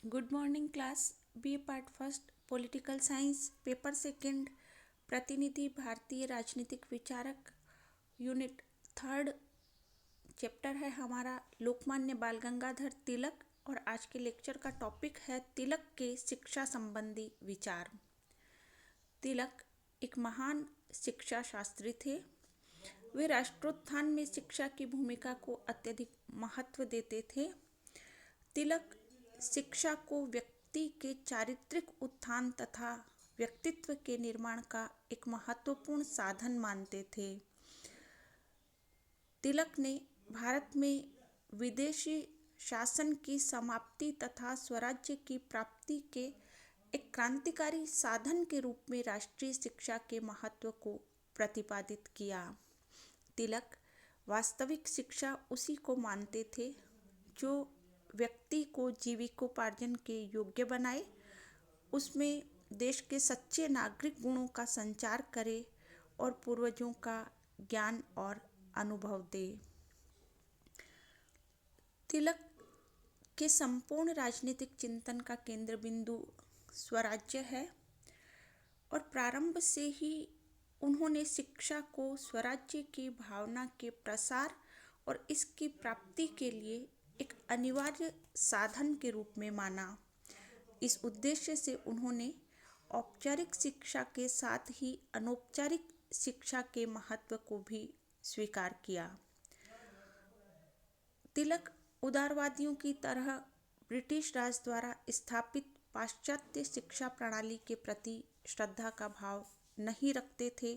Good morning class. B part first political science paper second प्रतिनिधि भारतीय राजनीतिक विचारक यूनिट थर्ड चैप्टर है हमारा लोकमान्य बाल गंगाधर तिलक। और आज के लेक्चर का टॉपिक है तिलक के शिक्षा संबंधी विचार। तिलक एक महान शिक्षा शास्त्री थे। वे राष्ट्रोत्थान में शिक्षा की भूमिका को अत्यधिक महत्व देते थे। तिलक शिक्षा को व्यक्ति के चारित्रिक उत्थान तथा व्यक्तित्व के निर्माण का एक महत्वपूर्ण साधन मानते थे। तिलक ने भारत में विदेशी शासन की समाप्ति तथा स्वराज्य की प्राप्ति के एक क्रांतिकारी साधन के रूप में राष्ट्रीय शिक्षा के महत्व को प्रतिपादित किया। तिलक वास्तविक शिक्षा उसी को मानते थे जो व्यक्ति को जीविकोपार्जन के योग्य बनाए, उसमें देश के सच्चे नागरिक गुणों का संचार करे और पूर्वजों का ज्ञान और अनुभव दे। तिलक के संपूर्ण राजनीतिक चिंतन का केंद्र बिंदु स्वराज्य है और प्रारंभ से ही उन्होंने शिक्षा को स्वराज्य की भावना के प्रसार और इसकी प्राप्ति के लिए एक अनिवार्य साधन के रूप में माना। इस उद्देश्य से उन्होंने औपचारिक शिक्षा के साथ ही अनौपचारिक शिक्षा के महत्व को भी स्वीकार किया। तिलक उदारवादियों की तरह ब्रिटिश राज द्वारा स्थापित पाश्चात्य शिक्षा प्रणाली के प्रति श्रद्धा का भाव नहीं रखते थे।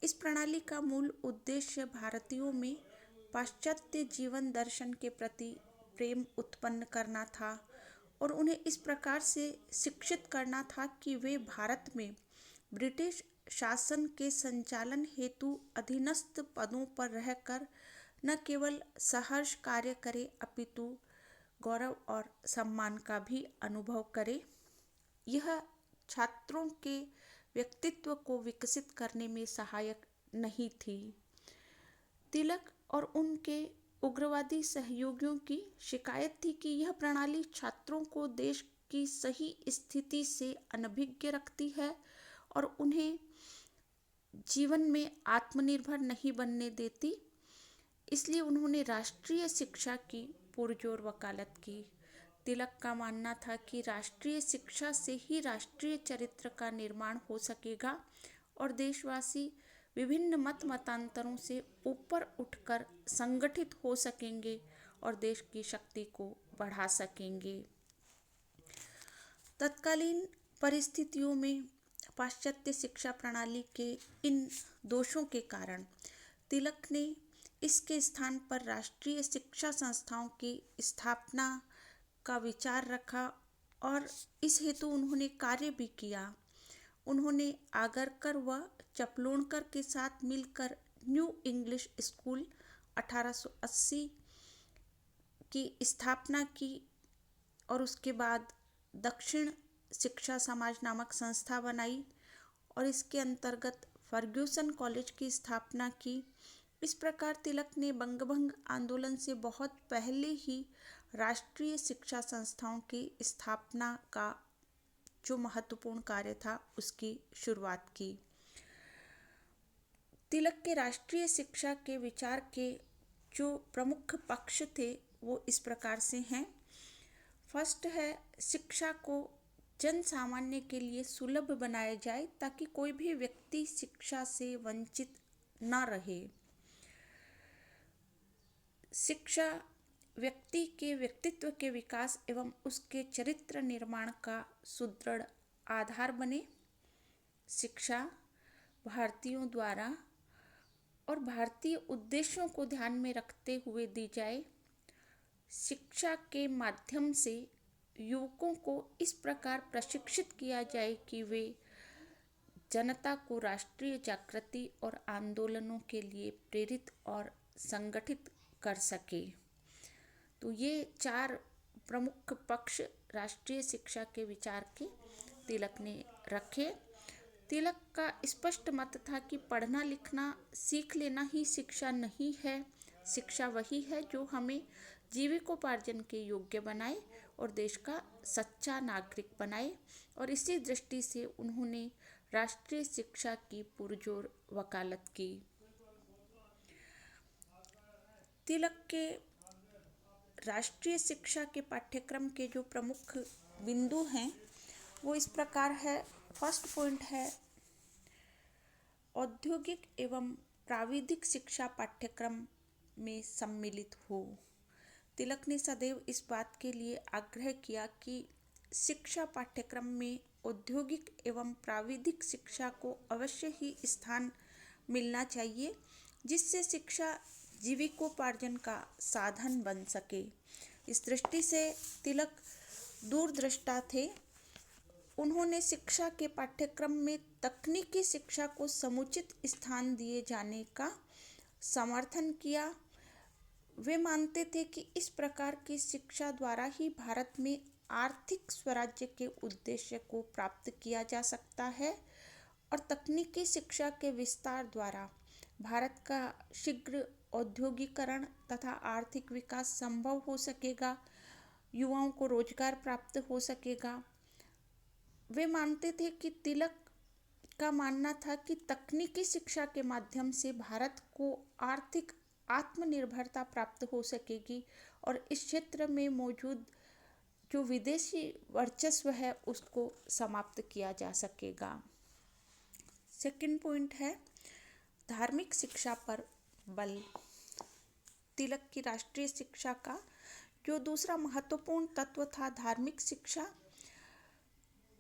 इस प्रणाली का मूल उद्देश्य भारतीयों में पाश्चात्य जीवन दर्शन के प्रति प्रेम उत्पन्न करना था और उन्हें इस प्रकार से शिक्षित करना था कि वे भारत में ब्रिटिश शासन के संचालन हेतु अधीनस्थ पदों पर रहकर न केवल सहर्ष कार्य करें अपितु गौरव और सम्मान का भी अनुभव करें। यह छात्रों के व्यक्तित्व को विकसित करने में सहायक नहीं थी। तिलक और उनके उग्रवादी सहयोगियों की शिकायत थी कि यह प्रणाली छात्रों को देश की सही स्थिति से अनभिज्ञ रखती है और उन्हें जीवन में आत्मनिर्भर नहीं बनने देती। इसलिए उन्होंने राष्ट्रीय शिक्षा की पुरजोर वकालत की। तिलक का मानना था कि राष्ट्रीय शिक्षा से ही राष्ट्रीय चरित्र का निर्माण हो सकेगा और देशवासी विभिन्न मतांतरों से ऊपर उठकर संगठित हो सकेंगे और देश की शक्ति को बढ़ा सकेंगे। तत्कालीन परिस्थितियों में पाश्चात्य शिक्षा प्रणाली के इन दोषों के कारण तिलक ने इसके स्थान पर राष्ट्रीय शिक्षा संस्थाओं की स्थापना का विचार रखा और इस हेतु उन्होंने कार्य भी किया। उन्होंने आगरकर व चपलोणकर के साथ मिलकर न्यू इंग्लिश स्कूल 1880 की स्थापना की और उसके बाद दक्षिण शिक्षा समाज नामक संस्था बनाई और इसके अंतर्गत फर्ग्यूसन कॉलेज की स्थापना की। इस प्रकार तिलक ने बंगभंग आंदोलन से बहुत पहले ही राष्ट्रीय शिक्षा संस्थाओं की स्थापना का जो महत्वपूर्ण कार्य था उसकी शुरुआत की। तिलक के राष्ट्रीय शिक्षा के विचार के जो प्रमुख पक्ष थे वो इस प्रकार से हैं। फर्स्ट है, शिक्षा को जन सामान्य के लिए सुलभ बनाया जाए ताकि कोई भी व्यक्ति शिक्षा से वंचित न रहे। शिक्षा व्यक्ति के व्यक्तित्व के विकास एवं उसके चरित्र निर्माण का सुदृढ़ आधार बने। शिक्षा भारतीयों द्वारा और भारतीय उद्देश्यों को ध्यान में रखते हुए दी जाए। शिक्षा के माध्यम से युवकों को इस प्रकार प्रशिक्षित किया जाए कि वे जनता को राष्ट्रीय जागृति और आंदोलनों के लिए प्रेरित और संगठित कर सके। तो ये 4 प्रमुख पक्ष राष्ट्रीय शिक्षा के विचार के तिलक ने रखे। तिलक का स्पष्ट मत था कि पढ़ना लिखना सीख लेना ही शिक्षा नहीं है। शिक्षा वही है जो हमें जीविकोपार्जन के योग्य बनाए और देश का सच्चा नागरिक बनाए। और इसी दृष्टि से उन्होंने राष्ट्रीय शिक्षा की पुरजोर वकालत की। तिलक के राष्ट्रीय शिक्षा के पाठ्यक्रम के जो प्रमुख बिंदु हैं वो इस प्रकार है। फर्स्ट पॉइंट है औद्योगिक एवं प्राविधिक शिक्षा पाठ्यक्रम में सम्मिलित हो। तिलक ने सदैव इस बात के लिए आग्रह किया कि शिक्षा पाठ्यक्रम में औद्योगिक एवं प्राविधिक शिक्षा को अवश्य ही स्थान मिलना चाहिए, जिससे शिक्षा जीविकोपार्जन का साधन बन सके। इस दृष्टि से तिलक दूरदृष्टा थे। उन्होंने शिक्षा के पाठ्यक्रम में तकनीकी शिक्षा को समुचित स्थान दिए जाने का समर्थन किया। वे मानते थे कि इस प्रकार की शिक्षा द्वारा ही भारत में आर्थिक स्वराज्य के उद्देश्य को प्राप्त किया जा सकता है और तकनीकी शिक्षा के विस्तार द्वारा भारत का शीघ्र औद्योगिकरण तथा आर्थिक विकास संभव हो सकेगा, युवाओं को रोजगार प्राप्त हो सकेगा। वे मानते थे कि तिलक का मानना था कि तकनीकी शिक्षा के माध्यम से भारत को आर्थिक आत्मनिर्भरता प्राप्त हो सकेगी और इस क्षेत्र में मौजूद जो विदेशी वर्चस्व है उसको समाप्त किया जा सकेगा। सेकंड पॉइंट है धार्मिक शिक्षा पर बल। तिलक की राष्ट्रीय शिक्षा का जो दूसरा महत्वपूर्ण तत्व था धार्मिक शिक्षा।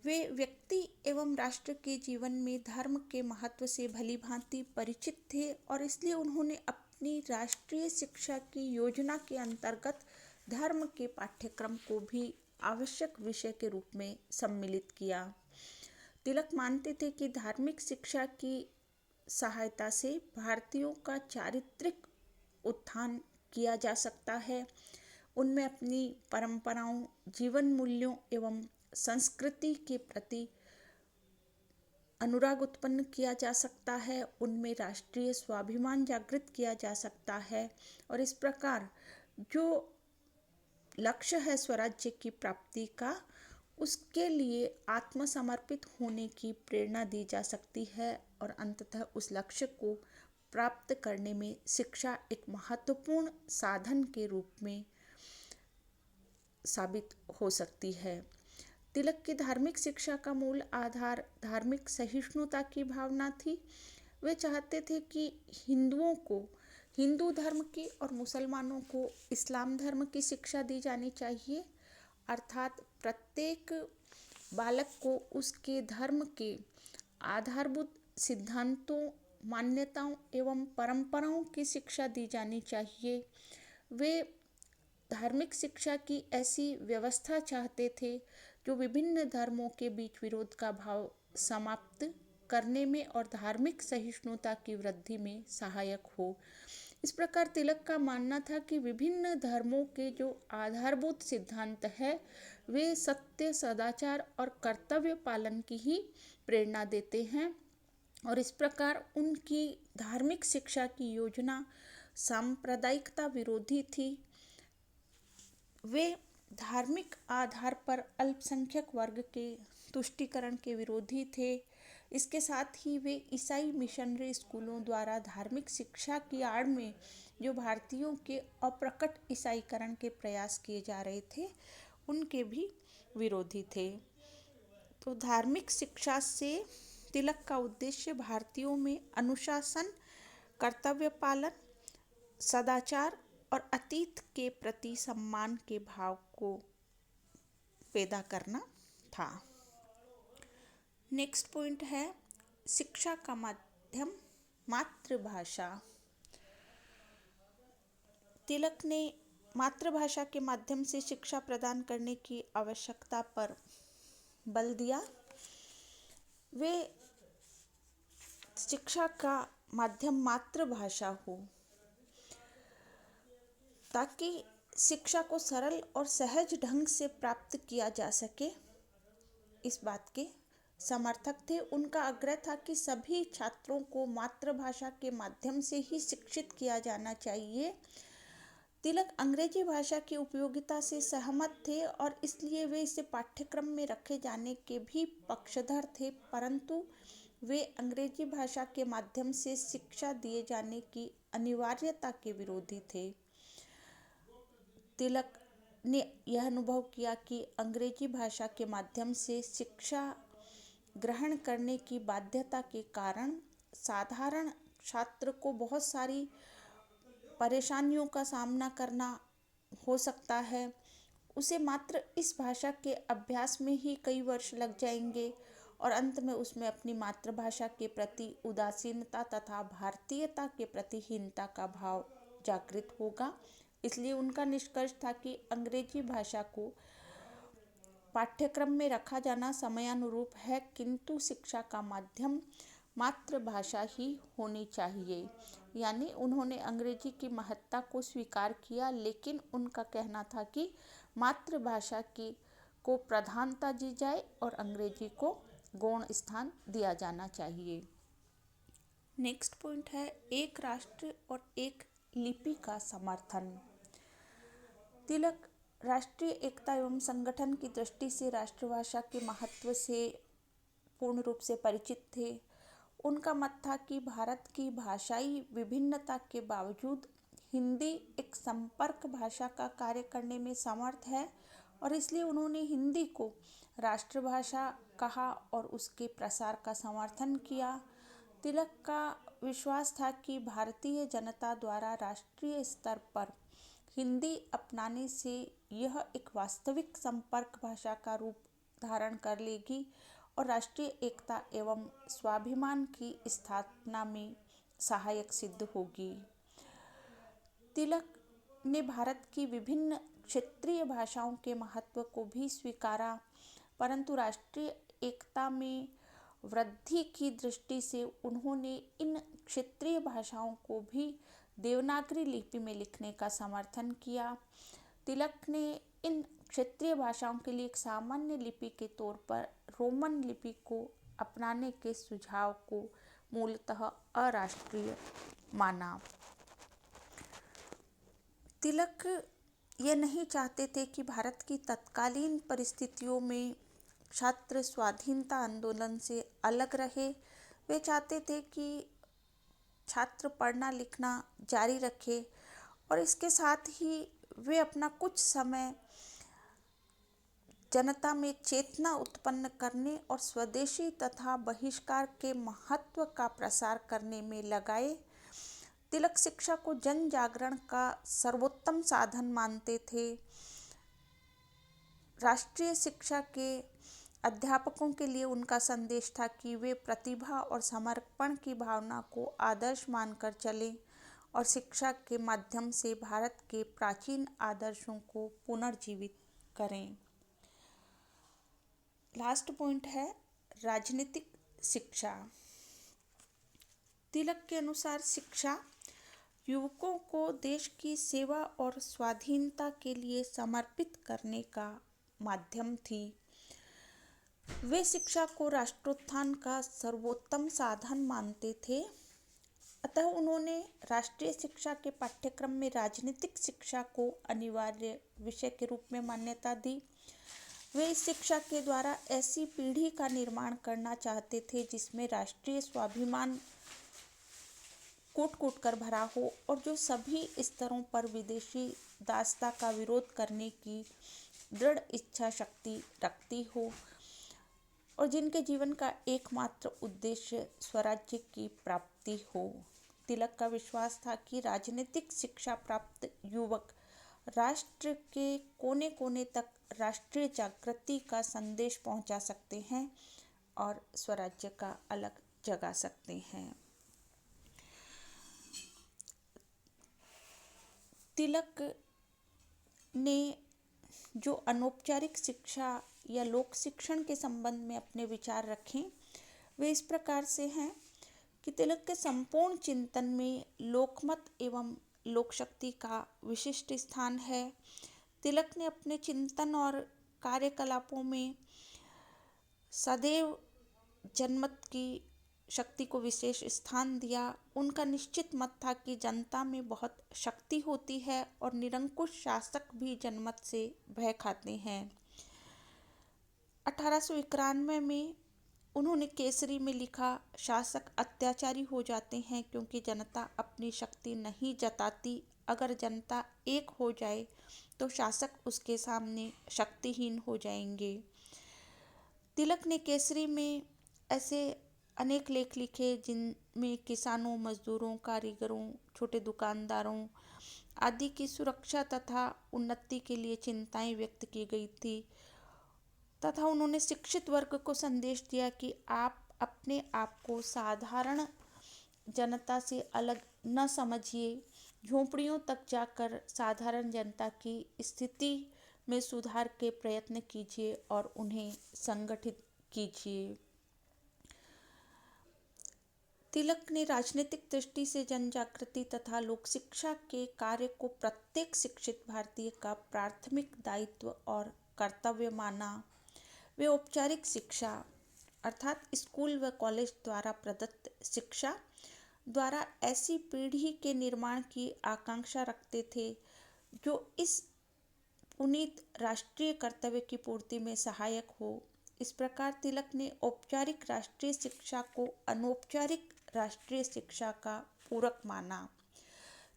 वे व्यक्ति एवं राष्ट्र के जीवन में धर्म के महत्व से भली भांति परिचित थे और इसलिए उन्होंने अपनी राष्ट्रीय शिक्षा की योजना के अंतर्गत धर्म के पाठ्यक्रम को भी आवश्यक विषय के रूप में सम्मिलित किया। तिलक मानते थे कि धार्मिक शिक्षा की सहायता से भारतीयों का चारित्रिक उत्थान किया जा सकता है, उनमें अपनी परंपराओं, जीवन मूल्यों एवं संस्कृति के प्रति अनुराग उत्पन्न किया जा सकता है, उनमें राष्ट्रीय स्वाभिमान जागृत किया जा सकता है और इस प्रकार जो लक्ष्य है स्वराज्य की प्राप्ति का, उसके लिए आत्मसमर्पित होने की प्रेरणा दी जा सकती है और अंततः उस लक्ष्य को प्राप्त करने में शिक्षा एक महत्वपूर्ण साधन के रूप में साबित हो सकती है। तिलक की धार्मिक शिक्षा का मूल आधार धार्मिक सहिष्णुता की भावना थी। वे चाहते थे कि हिंदुओं को हिंदू धर्म की और मुसलमानों को इस्लाम धर्म की शिक्षा दी जानी चाहिए, अर्थात प्रत्येक बालक को उसके धर्म के आधारभूत सिद्धांतों, मान्यताओं एवं परंपराओं की शिक्षा दी जानी चाहिए। वे धार्मिक शिक्षा की ऐसी व्यवस्था चाहते थे जो विभिन्न धर्मों के बीच विरोध का भाव समाप्त करने में और धार्मिक सहिष्णुता की वृद्धि में सहायक हो। इस प्रकार तिलक का मानना था कि विभिन्न धर्मों के जो आधारभूत सिद्धांत है वे सत्य, सदाचार और कर्तव्य पालन की ही प्रेरणा देते हैं और इस प्रकार उनकी धार्मिक शिक्षा की योजना सांप्रदायिकता विरोधी थी। वे धार्मिक आधार पर अल्पसंख्यक वर्ग के तुष्टीकरण के विरोधी थे। इसके साथ ही वे ईसाई मिशनरी स्कूलों द्वारा धार्मिक शिक्षा की आड़ में जो भारतीयों के अप्रकट ईसाईकरण के प्रयास किए जा रहे थे उनके भी विरोधी थे। तो धार्मिक शिक्षा से तिलक का उद्देश्य भारतीयों में अनुशासन, कर्तव्य पालन, सदाचार और अतीत के प्रति सम्मान के भाव को पैदा करना था। नेक्स्ट पॉइंट है शिक्षा का माध्यम मातृभाषा। तिलक ने मातृभाषा के माध्यम से शिक्षा प्रदान करने की आवश्यकता पर बल दिया। वे शिक्षा का माध्यम मातृभाषा हो ताकि शिक्षा को सरल और सहज ढंग से प्राप्त किया जा सके, इस बात के समर्थक थे। उनका आग्रह था कि सभी छात्रों को मातृभाषा के माध्यम से ही शिक्षित किया जाना चाहिए तिलक अंग्रेजी भाषा की उपयोगिता से सहमत थे और इसलिए वे इसे पाठ्यक्रम में रखे जाने के भी पक्षधर थे, परंतु वे अंग्रेजी भाषा के माध्यम से शिक्षा दिए जाने की अनिवार्यता के विरोधी थे। तिलक ने यह अनुभव किया कि अंग्रेजी भाषा के माध्यम से शिक्षा ग्रहण करने की बाध्यता के कारण साधारण छात्र को बहुत सारी परेशानियों का सामना करना हो सकता है। उसे मात्र इस भाषा के अभ्यास में ही कई वर्ष लग जाएंगे और अंत में उसमें अपनी मातृभाषा के प्रति उदासीनता तथा भारतीयता के प्रति हीनता का भाव जागृत होगा। इसलिए उनका निष्कर्ष था कि अंग्रेजी भाषा को पाठ्यक्रम में रखा जाना समयानुरूप है, किंतु शिक्षा का माध्यम मातृभाषा ही होनी चाहिए। यानी उन्होंने अंग्रेजी की महत्ता को स्वीकार किया, लेकिन उनका कहना था कि मातृभाषा की को प्रधानता दी जाए और अंग्रेजी को गौण स्थान दिया जाना चाहिए। नेक्स्ट पॉइंट है एक राष्ट्र और एक लिपि का समर्थन। तिलक राष्ट्रीय एकता एवं संगठन की दृष्टि से राष्ट्रभाषा के महत्व से पूर्ण रूप से परिचित थे। उनका मत था कि भारत की भाषाई विभिन्नता के बावजूद हिंदी एक संपर्क भाषा का कार्य करने में समर्थ है और इसलिए उन्होंने हिंदी को राष्ट्रभाषा कहा और उसके प्रसार का समर्थन किया। तिलक का विश्वास था कि भारतीय जनता द्वारा राष्ट्रीय स्तर पर हिंदी अपनाने से यह एक वास्तविक संपर्क भाषा का रूप धारण कर लेगी और राष्ट्रीय एकता एवं स्वाभिमान की स्थापना में सहायक सिद्ध होगी। तिलक ने भारत की विभिन्न क्षेत्रीय भाषाओं के महत्व को भी स्वीकारा, परंतु राष्ट्रीय एकता में वृद्धि की दृष्टि से उन्होंने इन क्षेत्रीय भाषाओं को भी देवनागरी लिपि में लिखने का समर्थन किया। तिलक ने इन क्षेत्रीय भाषाओं के लिए एक सामान्य लिपि के तौर पर रोमन लिपि को अपनाने के सुझाव को मूलतः अराष्ट्रीय माना। तिलक ये नहीं चाहते थे कि भारत की तत्कालीन परिस्थितियों में छात्र स्वाधीनता आंदोलन से अलग रहे। वे चाहते थे कि छात्र पढ़ना लिखना जारी रखे और इसके साथ ही वे अपना कुछ समय जनता में चेतना उत्पन्न करने और स्वदेशी तथा बहिष्कार के महत्व का प्रसार करने में लगाए। तिलक शिक्षा को जन जागरण का सर्वोत्तम साधन मानते थे। राष्ट्रीय शिक्षा के अध्यापकों के लिए उनका संदेश था कि वे प्रतिभा और समर्पण की भावना को आदर्श मानकर चलें और शिक्षा के माध्यम से भारत के प्राचीन आदर्शों को पुनर्जीवित करें। लास्ट पॉइंट है राजनीतिक शिक्षा। तिलक के अनुसार शिक्षा युवकों को देश की सेवा और स्वाधीनता के लिए समर्पित करने का माध्यम थी। वे शिक्षा को राष्ट्रोत्थान का सर्वोत्तम साधन मानते थे। अतः उन्होंने राष्ट्रीय शिक्षा के पाठ्यक्रम में राजनीतिक शिक्षा को अनिवार्य विषय के रूप में मान्यता दी। वे इस शिक्षा के द्वारा ऐसी पीढ़ी का निर्माण करना चाहते थे जिसमें राष्ट्रीय स्वाभिमान कूट कूट कर भरा हो और जो सभी स्तरों पर विदेशी दासता का विरोध करने की दृढ़ इच्छा शक्ति रखती हो और जिनके जीवन का एकमात्र उद्देश्य स्वराज्य की प्राप्ति हो। तिलक का विश्वास था कि राजनीतिक शिक्षा प्राप्त युवक राष्ट्र के कोने कोने तक राष्ट्रीय जागृति का संदेश पहुंचा सकते हैं और स्वराज्य का अलग जगा सकते हैं। तिलक ने जो अनौपचारिक शिक्षा या लोक शिक्षण के संबंध में अपने विचार रखें वे इस प्रकार से हैं कि तिलक के संपूर्ण चिंतन में लोकमत एवं लोक शक्ति का विशिष्ट स्थान है। तिलक ने अपने चिंतन और कार्यकलापों में सदैव जनमत की शक्ति को विशेष स्थान दिया। उनका निश्चित मत था कि जनता में बहुत शक्ति होती है और निरंकुश शासक भी जनमत से भय खाते हैं। 1891 में उन्होंने केसरी में लिखा, शासक अत्याचारी हो जाते हैं क्योंकि जनता अपनी शक्ति नहीं जताती। अगर जनता एक हो जाए तो शासक उसके सामने शक्तिहीन हो जाएंगे। तिलक ने केसरी में ऐसे अनेक लेख लिखे जिनमें किसानों, मजदूरों, कारीगरों, छोटे दुकानदारों आदि की सुरक्षा तथा उन्नति के लिए चिंताएं व्यक्त की गई थी तथा उन्होंने शिक्षित वर्ग को संदेश दिया कि आप अपने आप को साधारण जनता से अलग न समझिए। झोंपड़ियों तक जाकर साधारण जनता की स्थिति में सुधार के प्रयत्न कीजिए और उन्हें संगठित कीजिए। तिलक ने राजनीतिक दृष्टि से जन जागृति तथा लोक शिक्षा के कार्य को प्रत्येक शिक्षित भारतीय का प्राथमिक दायित्व और कर्तव्य माना। वे औपचारिक शिक्षा अर्थात स्कूल व कॉलेज द्वारा प्रदत्त शिक्षा द्वारा ऐसी पीढ़ी के निर्माण की आकांक्षा रखते थे जो इस पुनीत राष्ट्रीय कर्तव्य की पूर्ति में सहायक हो। इस प्रकार तिलक ने औपचारिक राष्ट्रीय शिक्षा को अनौपचारिक राष्ट्रीय शिक्षा का पूरक माना।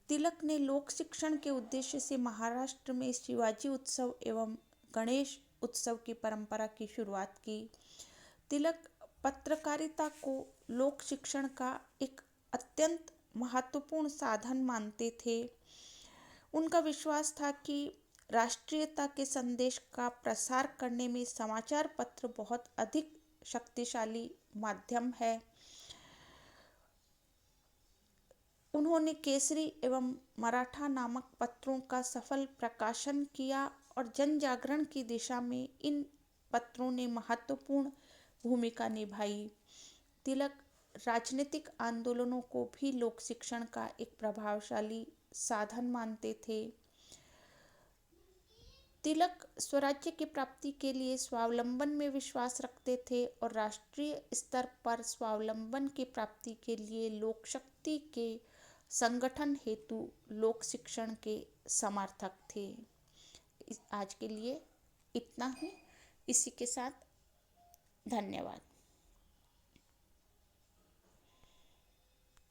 तिलक ने लोक शिक्षण के उद्देश्य से महाराष्ट्र में शिवाजी उत्सव एवं गणेश उत्सव की परंपरा की शुरुआत की। तिलक पत्रकारिता को लोक शिक्षण का एक अत्यंत महत्वपूर्ण साधन मानते थे। उनका विश्वास था कि राष्ट्रीयता के संदेश का प्रसार करने में समाचार पत्र बहुत अधिक शक्तिशाली माध्यम है। उन्होंने केसरी एवं मराठा नामक पत्रों का सफल प्रकाशन किया और जन जागरण की दिशा में इन पत्रों ने महत्वपूर्ण भूमिका निभाई। तिलक राजनीतिक आंदोलनों को भी लोक शिक्षण का एक प्रभावशाली साधन मानते थे। तिलक स्वराज्य की प्राप्ति के लिए स्वावलंबन में विश्वास रखते थे और राष्ट्रीय स्तर पर स्वावलंबन की प्राप्ति के लिए लोक शक्ति के संगठन हेतु लोक शिक्षण के समर्थक थे। आज के लिए इतना ही। इसी के साथ धन्यवाद।